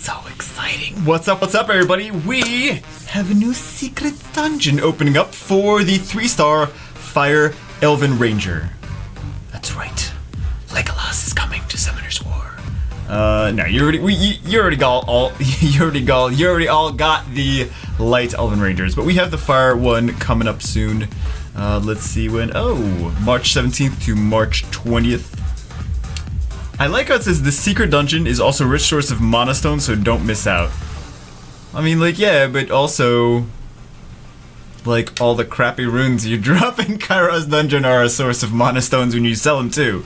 So exciting. What's up, everybody? We have a new secret dungeon opening up for the 3-star Fire Elven Ranger. That's right. Legolas is coming to Summoner's War. No, you already all got the Light Elven Rangers, but we have the Fire one coming up soon. Let's see when. Oh, March 17th to March 20th. I like how it says the secret dungeon is also a rich source of mana stones, so don't miss out. I mean, like, yeah, but also, like, all the crappy runes you drop in Kairos dungeon are a source of mana stones when you sell them too.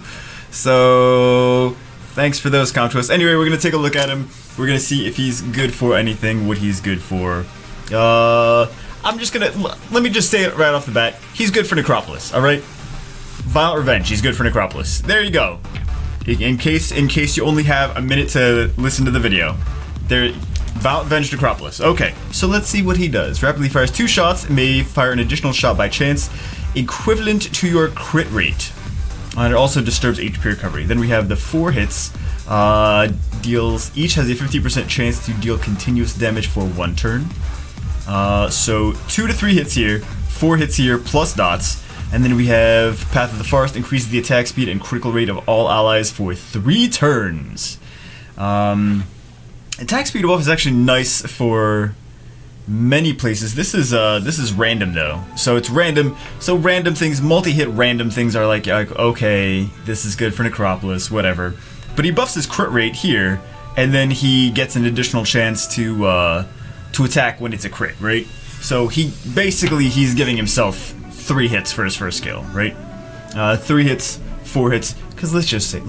So, thanks for those, Countess. Anyway, we're gonna take a look at him. We're gonna see if he's good for anything, what he's good for. I'm just gonna, let me just say it right off the bat. He's good for Necropolis, alright? Violent Revenge, he's good for Necropolis. There you go. In case you only have a minute to listen to the video. There, Violent Revenge Necropolis. Okay, so let's see what he does. Rapidly fires 2 shots, may fire an additional shot by chance, equivalent to your crit rate. And it also disturbs HP recovery. Then we have the 4 hits, each has a 50% chance to deal continuous damage for 1 turn. So 2 to 3 hits here, 4 hits here, plus dots. And then we have Path of the Forest, increases the attack speed and critical rate of all allies for 3 turns. Attack speed buff is actually nice for many places. This is random though, so it's random. So random things, multi-hit random things are like okay, this is good for Necropolis, whatever. But he buffs his crit rate here, and then he gets an additional chance to attack when it's a crit, right? So he's giving himself 3 hits for his first skill, right? 3 hits, 4 hits, because let's just say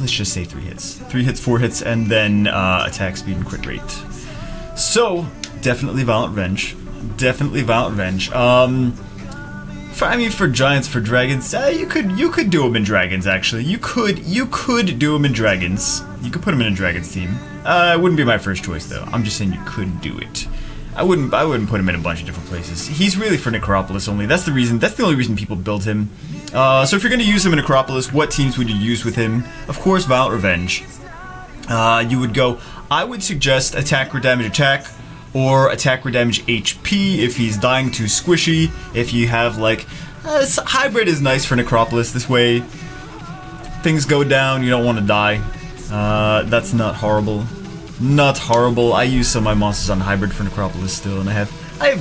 3 hits. 3 hits, 4 hits, and then attack speed and crit rate. So, definitely Violent Revenge. Definitely Violent Revenge. For giants, for dragons, you could do them in dragons, actually. You could do them in dragons. You could put them in a dragons team. It wouldn't be my first choice, though. I'm just saying you could do it. I wouldn't put him in a bunch of different places. He's really for Necropolis only. That's the only reason people build him. So if you're going to use him in Necropolis, what teams would you use with him? Of course, Violent Revenge. You would go, I would suggest attack or damage attack, or attack or damage HP if he's dying too squishy. If you have like, hybrid is nice for Necropolis. This way, things go down, you don't want to die. That's not horrible. Not horrible. I use some of my monsters on hybrid for Necropolis still, and I have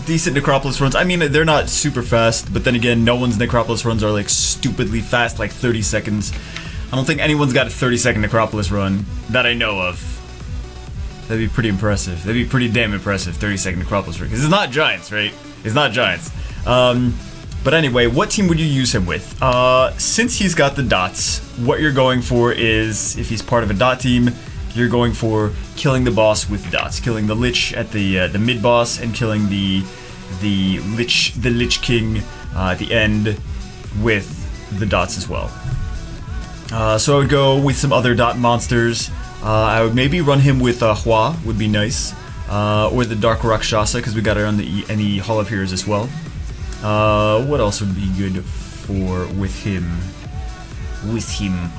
decent Necropolis runs. I mean, they're not super fast, but then again, no one's Necropolis runs are like stupidly fast, like 30 seconds. I don't think anyone's got a 30-second Necropolis run that I know of. That'd be pretty impressive. That'd be pretty damn impressive, 30-second Necropolis run. Because it's not giants, right? It's not giants. But anyway, what team would you use him with? Since he's got the dots, what you're going for is, if he's part of a dot team, you're going for killing the boss with dots, killing the Lich at the mid boss, and killing the Lich King at the end with the dots as well. So I would go with some other dot monsters. I would maybe run him with Hua, would be nice, or the Dark Rakshasa, because we got it on the Hall of Heroes as well. What else would be good for with him?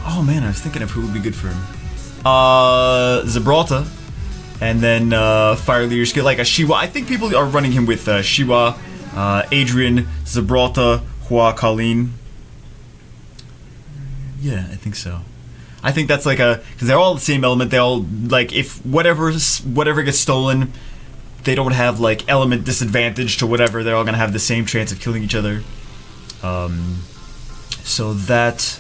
Oh man, I was thinking of who would be good for him. Gibraltar, and then Fire Leader skill like a Shiwa. I think people are running him with Shiwa, Adrian, Gibraltar, Hua, Colleen. Yeah, I think so. I think that's like because they're all the same element. They all like if whatever gets stolen, they don't have like element disadvantage to whatever. They're all gonna have the same chance of killing each other. So that.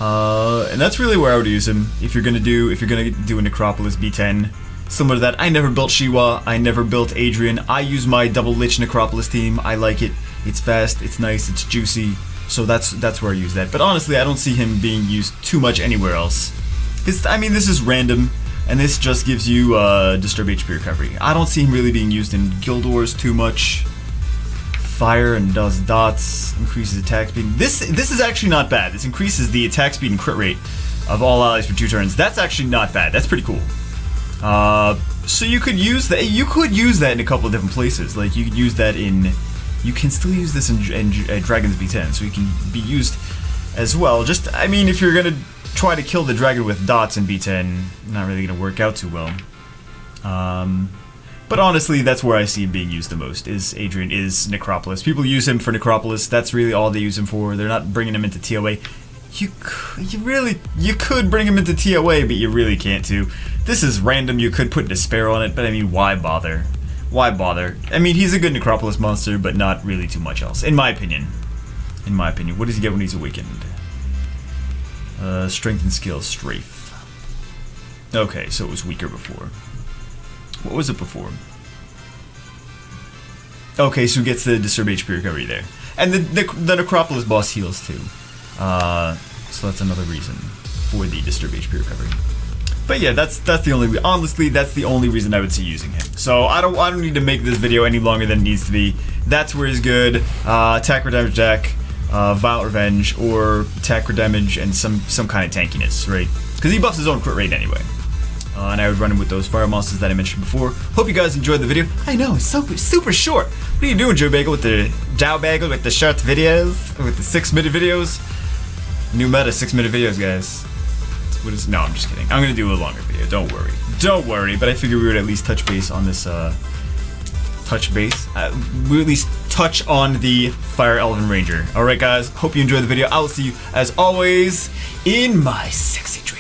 And that's really where I would use him if you're gonna do a Necropolis B10. Similar to that, I never built Shiwa, I never built Adrian. I use my double Lich Necropolis team. I like it. It's fast, it's nice, it's juicy. So that's where I use that. But honestly, I don't see him being used too much anywhere else. Because I mean, this is random, and this just gives you disturb HP recovery. I don't see him really being used in Guild Wars too much. Fire and does dots, increases attack speed. This is actually not bad. This increases the attack speed and crit rate of all allies for 2 turns. That's actually not bad. That's pretty cool. So you could use that. You could use that in a couple of different places. Like you could use that in. You can still use this in Dragon's B10, so you can be used as well. Just, I mean, if you're gonna try to kill the dragon with dots in B10, not really gonna work out too well. But honestly, that's where I see him being used the most, is Adrian is Necropolis. People use him for Necropolis. That's really all they use him for. They're not bringing him into TOA. You could bring him into TOA, but you really can't too. This is random. You could put Despair on it, but I mean, why bother? Why bother? I mean, he's a good Necropolis monster, but not really too much else, in my opinion. In my opinion. What does he get when he's awakened? Strength and skill, strafe. Okay, so it was weaker before. What was it before? Okay, so he gets the Disturb HP recovery there. And the Necropolis boss heals too. So that's another reason for the Disturb HP recovery. But yeah, that's the only, honestly, that's the only reason I would see using him. So I don't need to make this video any longer than it needs to be. That's where he's good. Attack or damage deck, Violent Revenge, or attack or damage and some kind of tankiness, right? Because he buffs his own crit rate anyway. And I would run him with those fire monsters that I mentioned before. Hope you guys enjoyed the video. I know, it's super short. What are you doing, Joe Bagel, with the Dow Bagel, with the short videos, with the 6-minute videos? New meta, 6-minute videos, guys. What is? No, I'm just kidding. I'm gonna do a longer video. Don't worry. Don't worry. But I figured we would at least touch base on this. We would at least touch on the Fire Elven Ranger. All right, guys. Hope you enjoyed the video. I will see you as always in my sexy dreams.